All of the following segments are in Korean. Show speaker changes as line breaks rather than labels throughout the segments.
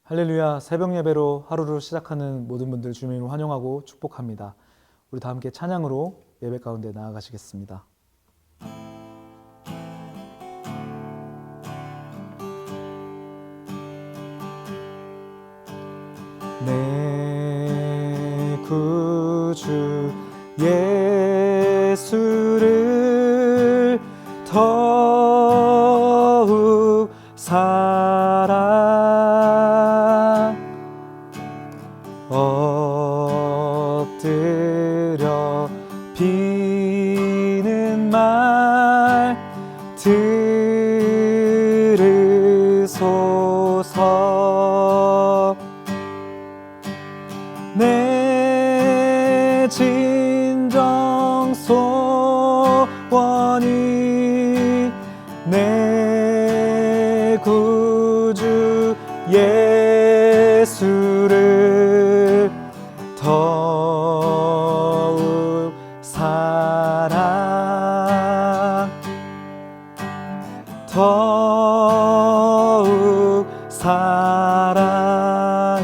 할렐루야, 새벽 예배로 하루를 시작하는 모든 분들 주님으로 환영하고 축복합니다. 우리 다 함께 찬양으로 예배 가운데 나아가시겠습니다. 내 구주 예수를 더욱 엎드려 비는 말 들으소서. 내 진정 소원이 내 구주 예수를 더욱 사랑.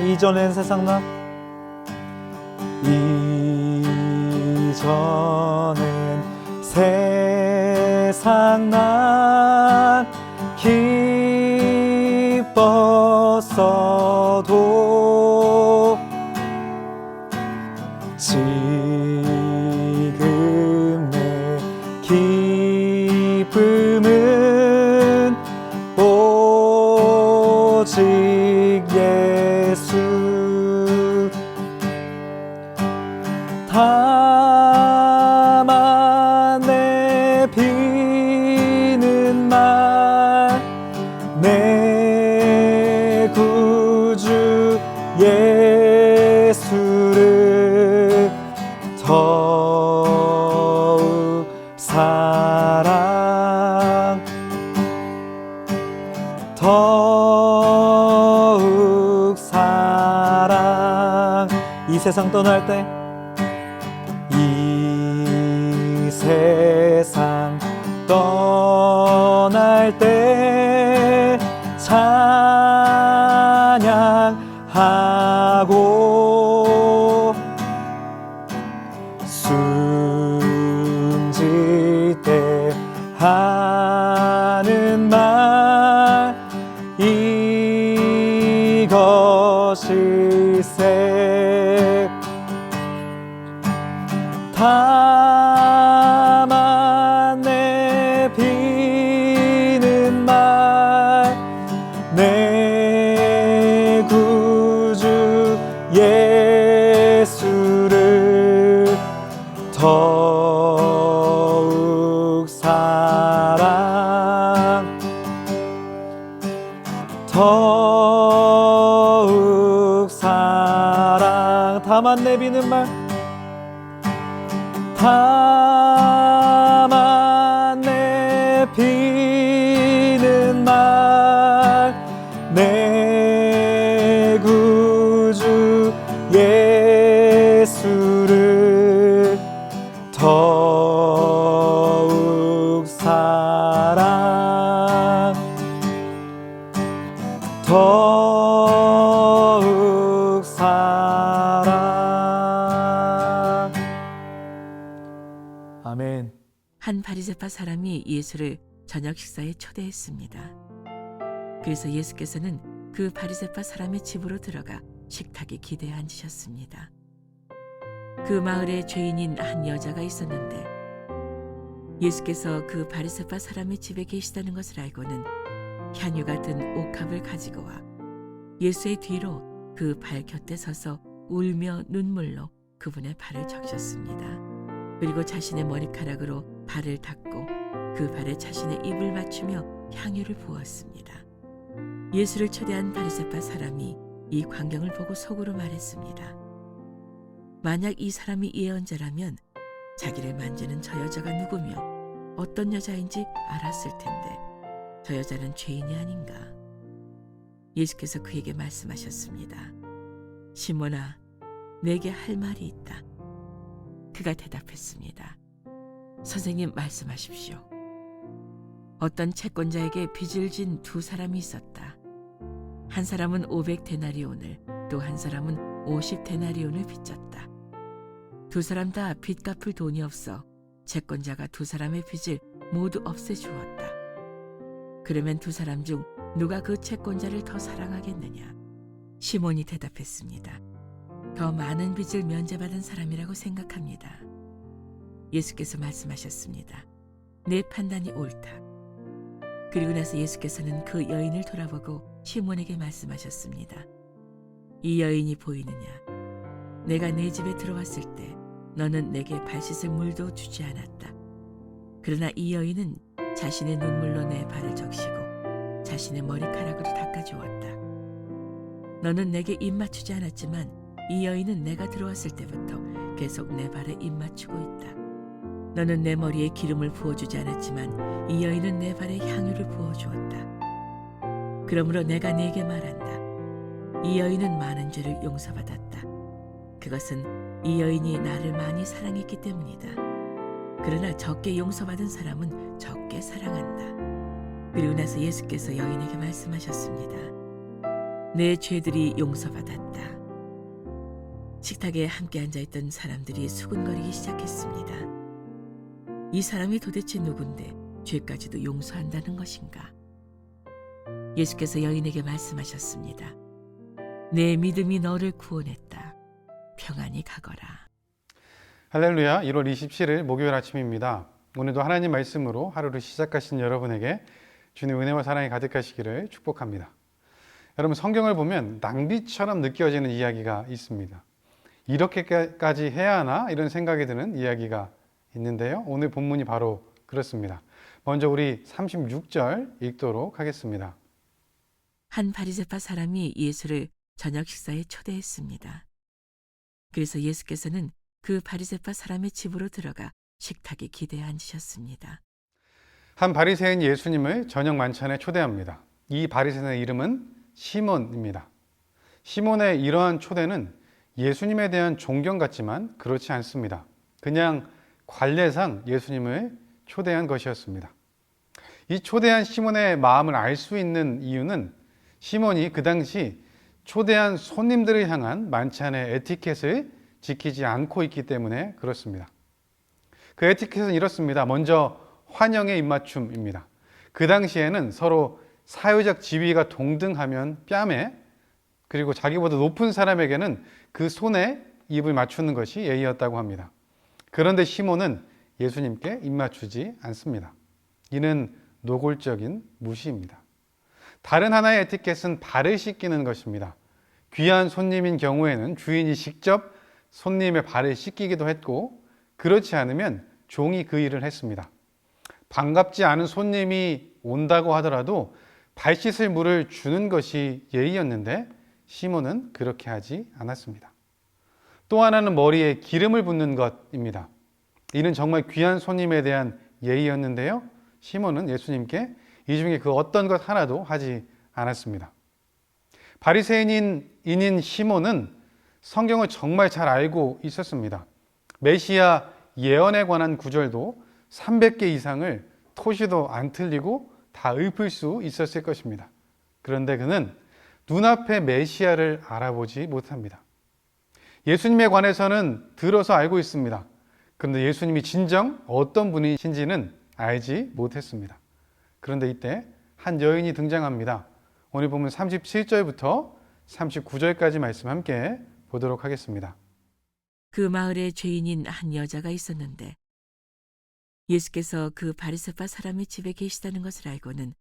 이전엔 세상 난 기뻤어도 지금 내 기쁨은 오직 예수. 다만 내 비는 말 내 구주 예수를 더욱 사랑. 이 세상 떠날 때, 이 세상 떠날 때 찬양하고 숨질 때 하는 말 이것일세. 다만 내 비는 말 내 구주 예수를 더욱 사랑. 다만 내 비는 말 다만 내 비는 말 내 구주 예수를 더욱 사랑. 더욱 사랑. 아멘.
한 바리새파 사람이 예수를 저녁 식사에 초대했습니다. 그래서 예수께서는 그 바리새파 사람의 집으로 들어가 식탁에 기대어 앉으셨습니다. 그 마을에 죄인인 한 여자가 있었는데 예수께서 그 바리새파 사람의 집에 계시다는 것을 알고는 향유 같은 옥합을 가지고 와 예수의 뒤로 그 발 곁에 서서 울며 눈물로 그분의 발을 적셨습니다. 그리고 자신의 머리카락으로 발을 닦고 그 발에 자신의 입을 맞추며 향유를 부었습니다. 예수를 초대한 바리새파 사람이 이 광경을 보고 속으로 말했습니다. 만약 이 사람이 예언자라면 자기를 만지는 저 여자가 누구며 어떤 여자인지 알았을 텐데 저 여자는 죄인이 아닌가. 예수께서 그에게 말씀하셨습니다. 시몬아, 내게 할 말이 있다. 그가 대답했습니다. 선생님, 말씀하십시오. 어떤 채권자에게 빚을 진 두 사람이 있었다. 한 사람은 500데나리온을 또 한 사람은 50데나리온을 빚졌다. 두 사람 다 빚 갚을 돈이 없어 채권자가 두 사람의 빚을 모두 없애주었다. 그러면 두 사람 중 누가 그 채권자를 더 사랑하겠느냐? 시몬이 대답했습니다. 더 많은 빚을 면제받은 사람이라고 생각합니다. 예수께서 말씀하셨습니다. 내 판단이 옳다. 그리고 나서 예수께서는 그 여인을 돌아보고 시몬에게 말씀하셨습니다. 이 여인이 보이느냐? 내가 네 집에 들어왔을 때 너는 내게 발 씻을 물도 주지 않았다. 그러나 이 여인은 자신의 눈물로 내 발을 적시고 자신의 머리카락으로 닦아주었다. 너는 내게 입 맞추지 않았지만 이 여인은 내가 들어왔을 때부터 계속 내 발에 입 맞추고 있다. 너는 내 머리에 기름을 부어주지 않았지만 이 여인은 내 발에 향유를 부어주었다. 그러므로 내가 네게 말한다. 이 여인은 많은 죄를 용서받았다. 그것은 이 여인이 나를 많이 사랑했기 때문이다. 그러나 적게 용서받은 사람은 적게 사랑한다. 그리고 나서 예수께서 여인에게 말씀하셨습니다. 내 죄들이 용서받았다. 식탁에 함께 앉아있던 사람들이 수군거리기 시작했습니다. 이 사람이 도대체 누군데 죄까지도 용서한다는 것인가? 예수께서 여인에게 말씀하셨습니다. 내 믿음이 너를 구원했다. 평안히 가거라.
할렐루야. 1월 27일 목요일 아침입니다. 오늘도 하나님 말씀으로 하루를 시작하신 여러분에게 주님의 은혜와 사랑이 가득하시기를 축복합니다. 여러분, 성경을 보면 낭비처럼 느껴지는 이야기가 있습니다. 이렇게까지 해야 하나? 이런 생각이 드는 이야기가 있는데요. 오늘 본문이 바로 그렇습니다. 먼저 우리 36절 읽도록 하겠습니다.
한 바리새파 사람이 예수를 저녁 식사에 초대했습니다. 그래서 예수께서는 그 바리새파 사람의 집으로 들어가 식탁에 기대어 앉으셨습니다.
한 바리새인 예수님을 저녁 만찬에 초대합니다. 이 바리새인의 이름은 시몬입니다. 시몬의 이러한 초대는 예수님에 대한 존경 같지만 그렇지 않습니다. 그냥 관례상 예수님을 초대한 것이었습니다. 이 초대한 시몬의 마음을 알 수 있는 이유는 시몬이 그 당시 초대한 손님들을 향한 만찬의 에티켓을 지키지 않고 있기 때문에 그렇습니다. 그 에티켓은 이렇습니다. 먼저 환영의 입맞춤입니다. 그 당시에는 서로 사회적 지위가 동등하면 뺨에, 그리고 자기보다 높은 사람에게는 그 손에 입을 맞추는 것이 예의였다고 합니다. 그런데 시몬은 예수님께 입 맞추지 않습니다. 이는 노골적인 무시입니다. 다른 하나의 에티켓은 발을 씻기는 것입니다. 귀한 손님인 경우에는 주인이 직접 손님의 발을 씻기기도 했고, 그렇지 않으면 종이 그 일을 했습니다. 반갑지 않은 손님이 온다고 하더라도 발 씻을 물을 주는 것이 예의였는데 시몬은 그렇게 하지 않았습니다. 또 하나는 머리에 기름을 붓는 것입니다. 이는 정말 귀한 손님에 대한 예의였는데요. 시몬은 예수님께 이 중에 그 어떤 것 하나도 하지 않았습니다. 바리새인인 시몬은 성경을 정말 잘 알고 있었습니다. 메시아 예언에 관한 구절도 300개 이상을 토시도 안 틀리고 다 읊을 수 있었을 것입니다. 그런데 그는 눈앞의 메시아를 알아보지 못합니다. 예수님에 관해서는 들어서 알고 있습니다. 그런데 예수님이 진정 어떤 분이신지는 알지 못했습니다. 그런데 이때 한 여인이 등장합니다. 오늘 보면 37절부터 39절까지 말씀 함께 보도록 하겠습니다.
그 마을에 죄인인 한 여자가 있었는데 예수께서 그 바리새파 사람의 집에 계시다는 것을 알고는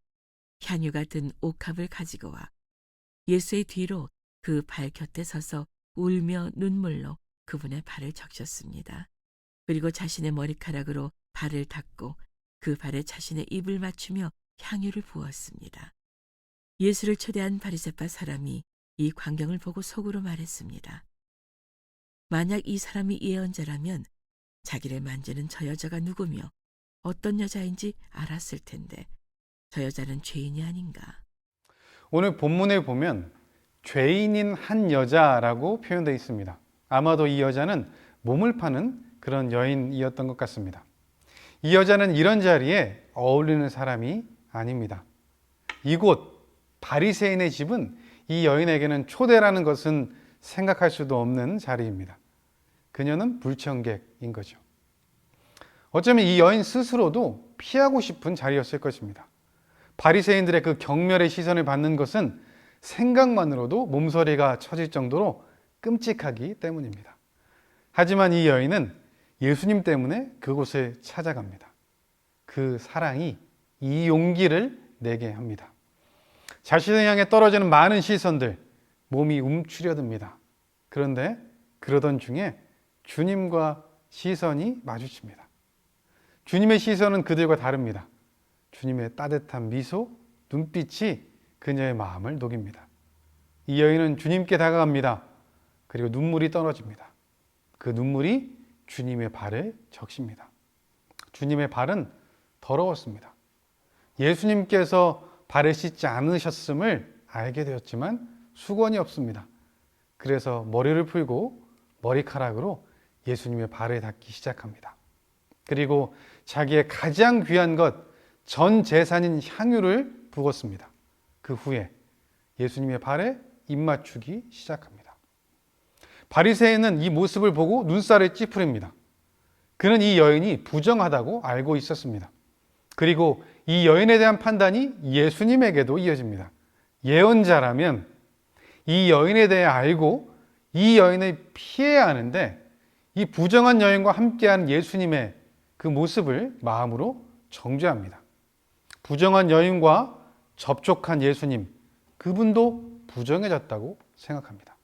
향유가 든 옥합을 가지고 와 예수의 뒤로 그 발 곁에 서서 울며 눈물로 그분의 발을 적셨습니다. 그리고 자신의 머리카락으로 발을 닦고 그 발에 자신의 입을 맞추며 향유를 부었습니다. 예수를 초대한 바리새파 사람이 이 광경을 보고 속으로 말했습니다. 만약 이 사람이 예언자라면 자기를 만지는 저 여자가 누구며 어떤 여자인지 알았을 텐데 저 여자는 죄인이 아닌가.
오늘 본문에 보면 죄인인 한 여자라고 표현되어 있습니다. 아마도 이 여자는 몸을 파는 그런 여인이었던 것 같습니다. 이 여자는 이런 자리에 어울리는 사람이 아닙니다. 이곳 바리새인의 집은 이 여인에게는 초대라는 것은 생각할 수도 없는 자리입니다. 그녀는 불청객인 거죠. 어쩌면 이 여인 스스로도 피하고 싶은 자리였을 것입니다. 바리새인들의 그 경멸의 시선을 받는 것은 생각만으로도 몸서리가 쳐질 정도로 끔찍하기 때문입니다. 하지만 이 여인은 예수님 때문에 그곳을 찾아갑니다. 그 사랑이 이 용기를 내게 합니다. 자신을 향해 떨어지는 많은 시선들, 몸이 움츠려듭니다. 그런데 그러던 중에 주님과 시선이 마주칩니다. 주님의 시선은 그들과 다릅니다. 주님의 따뜻한 미소, 눈빛이 그녀의 마음을 녹입니다. 이 여인은 주님께 다가갑니다. 그리고 눈물이 떨어집니다. 그 눈물이 주님의 발을 적십니다. 주님의 발은 더러웠습니다. 예수님께서 발을 씻지 않으셨음을 알게 되었지만 수건이 없습니다. 그래서 머리를 풀고 머리카락으로 예수님의 발을 닦기 시작합니다. 그리고 자기의 가장 귀한 것, 전 재산인 향유를 부었습니다. 그 후에 예수님의 발에 입맞추기 시작합니다. 바리새인은 이 모습을 보고 눈살을 찌푸립니다. 그는 이 여인이 부정하다고 알고 있었습니다. 그리고 이 여인에 대한 판단이 예수님에게도 이어집니다. 예언자라면 이 여인에 대해 알고 이 여인을 피해야 하는데 이 부정한 여인과 함께하는 예수님의 그 모습을 마음으로 정죄합니다. 부정한 여인과 접촉한 예수님, 그분도 부정해졌다고 생각합니다.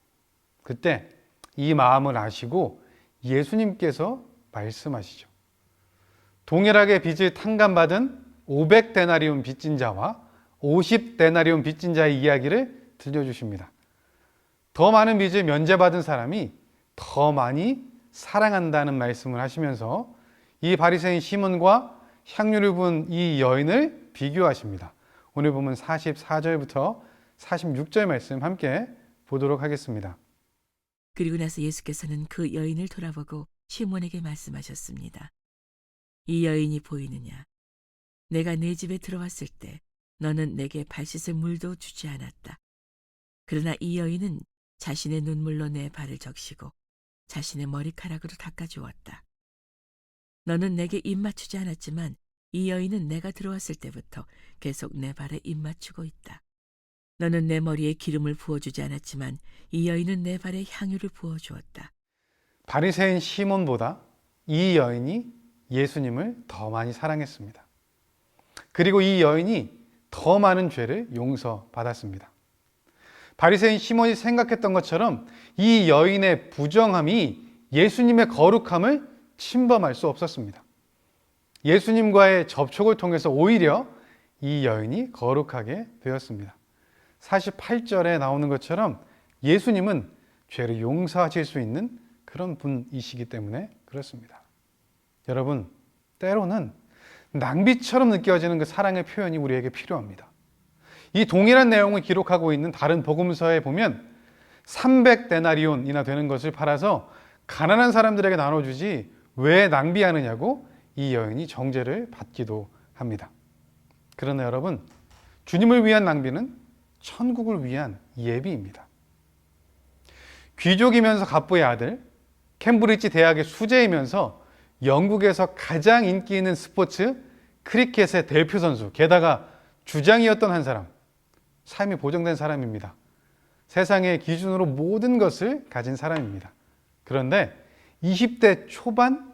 그때 이 마음을 아시고 예수님께서 말씀하시죠. 동일하게 빚을 탕감받은 500데나리온 빚진 자와 50데나리온 빚진 자의 이야기를 들려주십니다. 더 많은 빚을 면제받은 사람이 더 많이 사랑한다는 말씀을 하시면서 이 바리새인 시몬과 향유를 부은 이 여인을 비교하십니다. 오늘 보면 44절부터 46절 말씀 함께 보도록 하겠습니다.
그리고 나서 예수께서는 그 여인을 돌아보고 시몬에게 말씀하셨습니다. 이 여인이 보이느냐? 내가 네 집에 들어왔을 때 너는 내게 발 씻을 물도 주지 않았다. 그러나 이 여인은 자신의 눈물로 내 발을 적시고 자신의 머리카락으로 닦아주었다. 너는 내게 입 맞추지 않았지만 이 여인은 내가 들어왔을 때부터 계속 내 발에 입 맞추고 있다. 너는 내 머리에 기름을 부어주지 않았지만 이 여인은 내 발에 향유를 부어주었다.
바리새인 시몬보다 이 여인이 예수님을 더 많이 사랑했습니다. 그리고 이 여인이 더 많은 죄를 용서받았습니다. 바리새인 시몬이 생각했던 것처럼 이 여인의 부정함이 예수님의 거룩함을 침범할 수 없었습니다. 예수님과의 접촉을 통해서 오히려 이 여인이 거룩하게 되었습니다. 48절에 나오는 것처럼 예수님은 죄를 용서하실 수 있는 그런 분이시기 때문에 그렇습니다. 여러분, 때로는 낭비처럼 느껴지는 그 사랑의 표현이 우리에게 필요합니다. 이 동일한 내용을 기록하고 있는 다른 복음서에 보면 300데나리온이나 되는 것을 팔아서 가난한 사람들에게 나눠주지 왜 낭비하느냐고 이 여인이 정죄를 받기도 합니다. 그러나 여러분, 주님을 위한 낭비는 천국을 위한 예비입니다. 귀족이면서 갑부의 아들, 캠브리지 대학의 수재이면서 영국에서 가장 인기 있는 스포츠 크리켓의 대표 선수, 게다가 주장이었던 한 사람, 삶이 보정된 사람입니다. 세상의 기준으로 모든 것을 가진 사람입니다. 그런데 20대 초반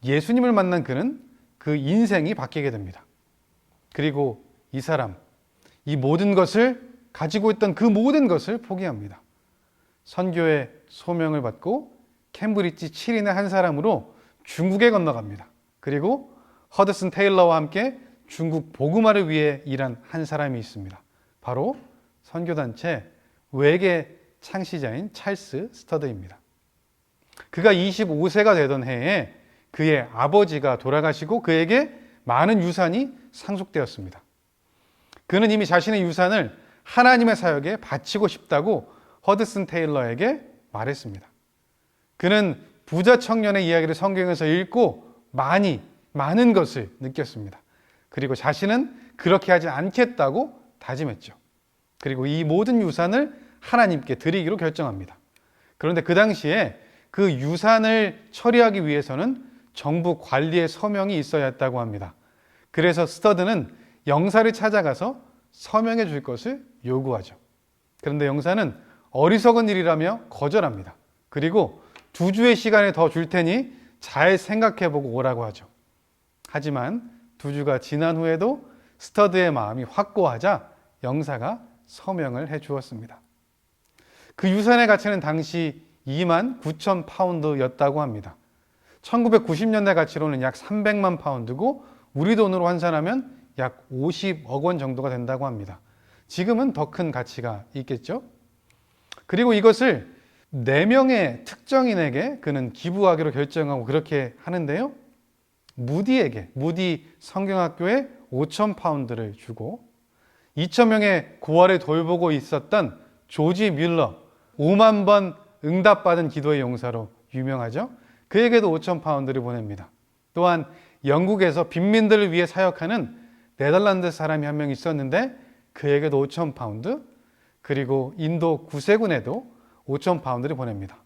예수님을 만난 그는 그 인생이 바뀌게 됩니다. 그리고 이 사람, 이 모든 것을 가지고 있던 그 모든 것을 포기합니다. 선교의 소명을 받고 캠브리지 7인의 한 사람으로 중국에 건너갑니다. 그리고 허드슨 테일러와 함께 중국 복음화를 위해 일한 한 사람이 있습니다. 바로 선교단체 외계 창시자인 찰스 스터드입니다. 그가 25세가 되던 해에 그의 아버지가 돌아가시고 그에게 많은 유산이 상속되었습니다. 그는 이미 자신의 유산을 하나님의 사역에 바치고 싶다고 허드슨 테일러에게 말했습니다. 그는 부자 청년의 이야기를 성경에서 읽고 많은 것을 느꼈습니다. 그리고 자신은 그렇게 하지 않겠다고 다짐했죠. 그리고 이 모든 유산을 하나님께 드리기로 결정합니다. 그런데 그 당시에 그 유산을 처리하기 위해서는 정부 관리의 서명이 있어야 했다고 합니다. 그래서 스터드는 영사를 찾아가서 서명해 줄 것을 요구하죠. 그런데 영사는 어리석은 일이라며 거절합니다. 그리고 2주의 시간을 더 줄 테니 잘 생각해보고 오라고 하죠. 하지만 2주가 지난 후에도 스터드의 마음이 확고하자 영사가 서명을 해 주었습니다. 그 유산의 가치는 당시 2만 9천 파운드였다고 합니다. 1990년대 가치로는 약 300만 파운드고 우리 돈으로 환산하면 약 50억 원 정도가 된다고 합니다. 지금은 더 큰 가치가 있겠죠? 그리고 이것을 4명의 특정인에게 그는 기부하기로 결정하고 그렇게 하는데요. 무디 성경학교에 5천 파운드를 주고 2,000명의 고아를 돌보고 있었던 조지 뮬러, 5만 번 응답받은 기도의 용사로 유명하죠. 그에게도 5천 파운드를 보냅니다. 또한 영국에서 빈민들을 위해 사역하는 네덜란드 사람이 한 명 있었는데 그에게도 5천 파운드, 그리고 인도 구세군에도 5천 파운드를 보냅니다.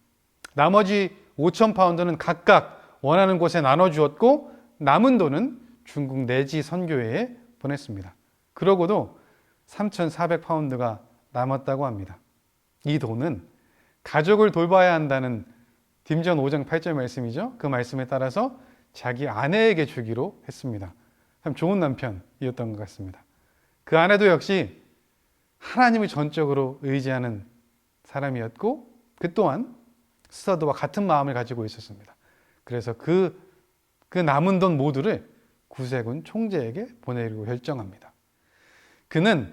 나머지 5천 파운드는 각각 원하는 곳에 나눠주었고 남은 돈은 중국 내지 선교회에 보냈습니다. 그러고도 3,400파운드가 남았다고 합니다. 이 돈은 가족을 돌봐야 한다는 딤전 5장 8절 말씀이죠. 그 말씀에 따라서 자기 아내에게 주기로 했습니다. 참 좋은 남편이었던 것 같습니다. 그 아내도 역시 하나님을 전적으로 의지하는 사람이었고 그 또한 스터드와 같은 마음을 가지고 있었습니다. 그래서 그 남은 돈 모두를 구세군 총재에게 보내기로 결정합니다. 그는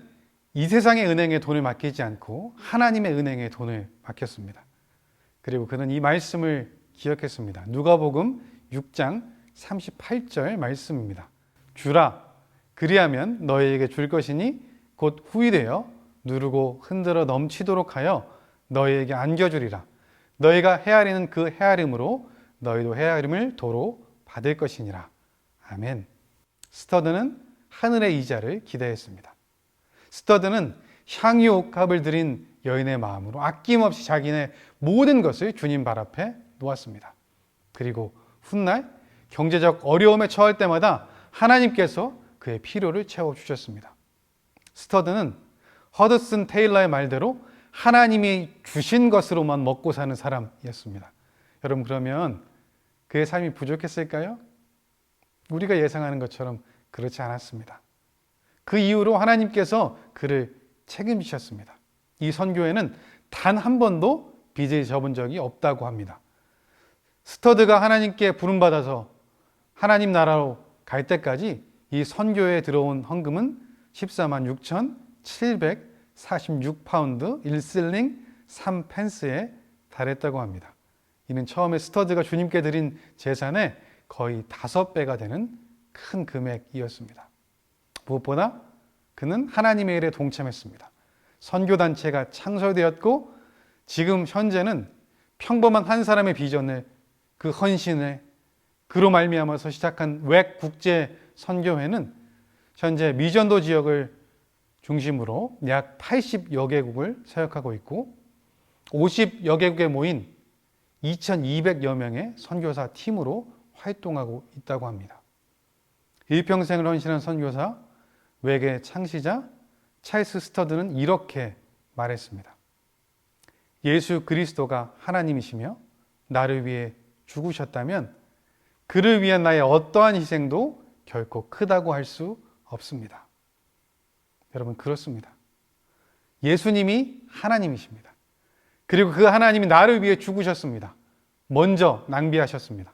이 세상의 은행에 돈을 맡기지 않고 하나님의 은행에 돈을 맡겼습니다. 그리고 그는 이 말씀을 기억했습니다. 누가복음 6장 38절 말씀입니다. 주라, 그리하면 너희에게 줄 것이니 곧 후이되어 누르고 흔들어 넘치도록 하여 너희에게 안겨주리라. 너희가 헤아리는 그 헤아림으로 너희도 헤아림을 도로 받을 것이니라. 아멘. 스터드는 하늘의 이자를 기대했습니다. 스터드는 향유옥합을 드린 여인의 마음으로 아낌없이 자기네 모든 것을 주님 발 앞에 놓았습니다. 그리고 훗날 경제적 어려움에 처할 때마다 하나님께서 그의 필요를 채워주셨습니다. 스터드는 허드슨 테일러의 말대로 하나님이 주신 것으로만 먹고 사는 사람이었습니다. 여러분, 그러면 그의 삶이 부족했을까요? 우리가 예상하는 것처럼 그렇지 않았습니다. 그 이후로 하나님께서 그를 책임지셨습니다. 이 선교회는 단 한 번도 빚을 져본 적이 없다고 합니다. 스터드가 하나님께 부름받아서 하나님 나라로 갈 때까지 이 선교회에 들어온 헌금은 14만 6,746파운드 1실링 3펜스에 달했다고 합니다. 이는 처음에 스터드가 주님께 드린 재산의 거의 5배가 되는 큰 금액이었습니다. 무엇보다 그는 하나님의 일에 동참했습니다. 선교단체가 창설되었고 지금 현재는 평범한 한 사람의 비전을, 그 헌신을, 그로 말미암아서 시작한 웩 국제 선교회는 현재 미전도 지역을 중심으로 약 80여 개국을 사역하고 있고 50여 개국에 모인 2,200여 명의 선교사 팀으로 활동하고 있다고 합니다. 일평생을 헌신한 선교사, 웩의 창시자 찰스 스터드는 이렇게 말했습니다. 예수 그리스도가 하나님이시며 나를 위해 죽으셨다면 그를 위한 나의 어떠한 희생도 결코 크다고 할 수 없습니다. 여러분, 그렇습니다. 예수님이 하나님이십니다. 그리고 그 하나님이 나를 위해 죽으셨습니다. 먼저 낭비하셨습니다.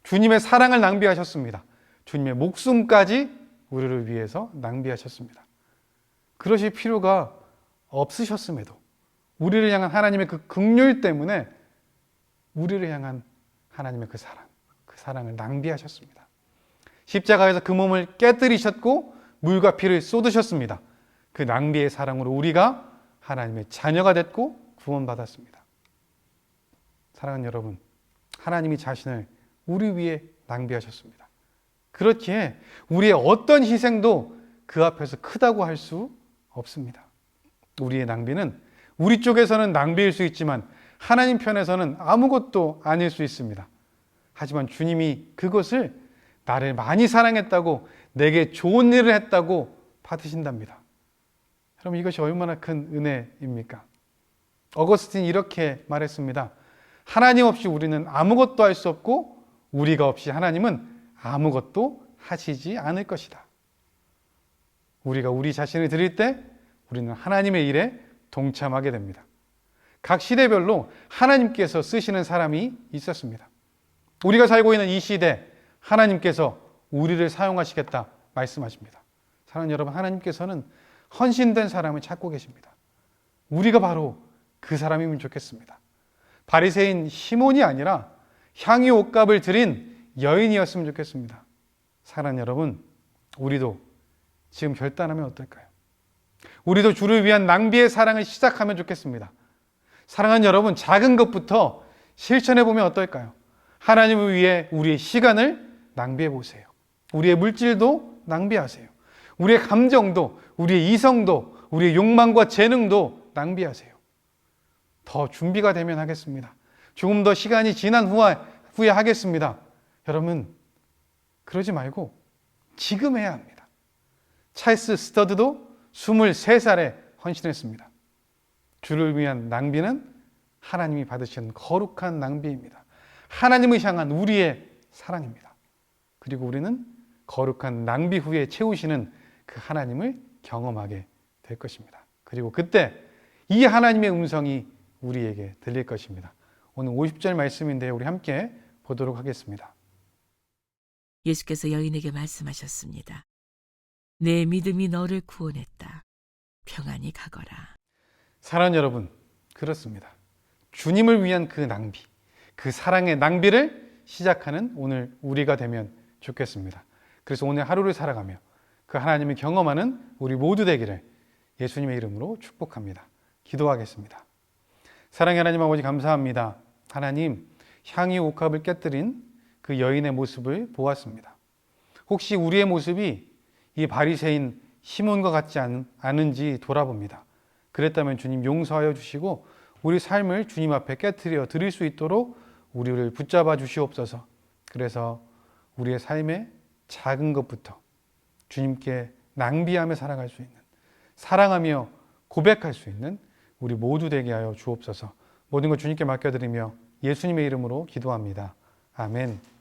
주님의 사랑을 낭비하셨습니다. 주님의 목숨까지 우리를 위해서 낭비하셨습니다. 그러실 필요가 없으셨음에도 우리를 향한 하나님의 그 긍휼 때문에 우리를 향한 하나님의 그 사랑을 낭비하셨습니다. 십자가에서 그 몸을 깨뜨리셨고 물과 피를 쏟으셨습니다. 그 낭비의 사랑으로 우리가 하나님의 자녀가 됐고 구원받았습니다. 사랑하는 여러분, 하나님이 자신을 우리 위해 낭비하셨습니다. 그렇기에 우리의 어떤 희생도 그 앞에서 크다고 할 수 없습니다. 우리의 낭비는 우리 쪽에서는 낭비일 수 있지만 하나님 편에서는 아무것도 아닐 수 있습니다. 하지만 주님이 그것을 나를 많이 사랑했다고, 내게 좋은 일을 했다고 받으신답니다. 여러분, 이것이 얼마나 큰 은혜입니까? 어거스틴이 이렇게 말했습니다. 하나님 없이 우리는 아무것도 할 수 없고 우리가 없이 하나님은 아무것도 하시지 않을 것이다. 우리가 우리 자신을 드릴 때 우리는 하나님의 일에 동참하게 됩니다. 각 시대별로 하나님께서 쓰시는 사람이 있었습니다. 우리가 살고 있는 이 시대, 하나님께서 우리를 사용하시겠다 말씀하십니다. 사랑하는 여러분, 하나님께서는 헌신된 사람을 찾고 계십니다. 우리가 바로 그 사람이면 좋겠습니다. 바리새인 시몬이 아니라 향유 옷값을 드린 여인이었으면 좋겠습니다. 사랑하는 여러분, 우리도 지금 결단하면 어떨까요? 우리도 주를 위한 낭비의 사랑을 시작하면 좋겠습니다. 사랑하는 여러분, 작은 것부터 실천해 보면 어떨까요? 하나님을 위해 우리의 시간을 낭비해 보세요. 우리의 물질도 낭비하세요. 우리의 감정도, 우리의 이성도, 우리의 욕망과 재능도 낭비하세요. 더 준비가 되면 하겠습니다. 조금 더 시간이 지난 후에 하겠습니다. 여러분, 그러지 말고 지금 해야 합니다. 찰스 스터드도 23살에 헌신했습니다. 주를 위한 낭비는 하나님이 받으신 거룩한 낭비입니다. 하나님을 향한 우리의 사랑입니다. 그리고 우리는 거룩한 낭비 후에 채우시는 그 하나님을 경험하게 될 것입니다. 그리고 그때 이 하나님의 음성이 우리에게 들릴 것입니다. 오늘 50절 말씀인데 우리 함께 보도록 하겠습니다.
예수께서 여인에게 말씀하셨습니다. 내 믿음이 너를 구원했다. 평안히 가거라.
사랑하는 여러분, 그렇습니다. 주님을 위한 그 낭비, 그 사랑의 낭비를 시작하는 오늘 우리가 되면 좋겠습니다. 그래서 오늘 하루를 살아가며 그 하나님을 경험하는 우리 모두 되기를 예수님의 이름으로 축복합니다. 기도하겠습니다. 사랑의 하나님 아버지, 감사합니다. 하나님, 향유 옥합을 깨뜨린 그 여인의 모습을 보았습니다. 혹시 우리의 모습이 이 바리새인 시몬과 같지 않은지 돌아봅니다. 그랬다면 주님 용서하여 주시고 우리 삶을 주님 앞에 깨뜨려 드릴 수 있도록 우리를 붙잡아 주시옵소서. 그래서 우리의 삶의 작은 것부터 주님께 낭비하며 살아갈 수 있는, 사랑하며 고백할 수 있는 우리 모두 되게 하여 주옵소서. 모든 것 주님께 맡겨드리며 예수님의 이름으로 기도합니다. 아멘.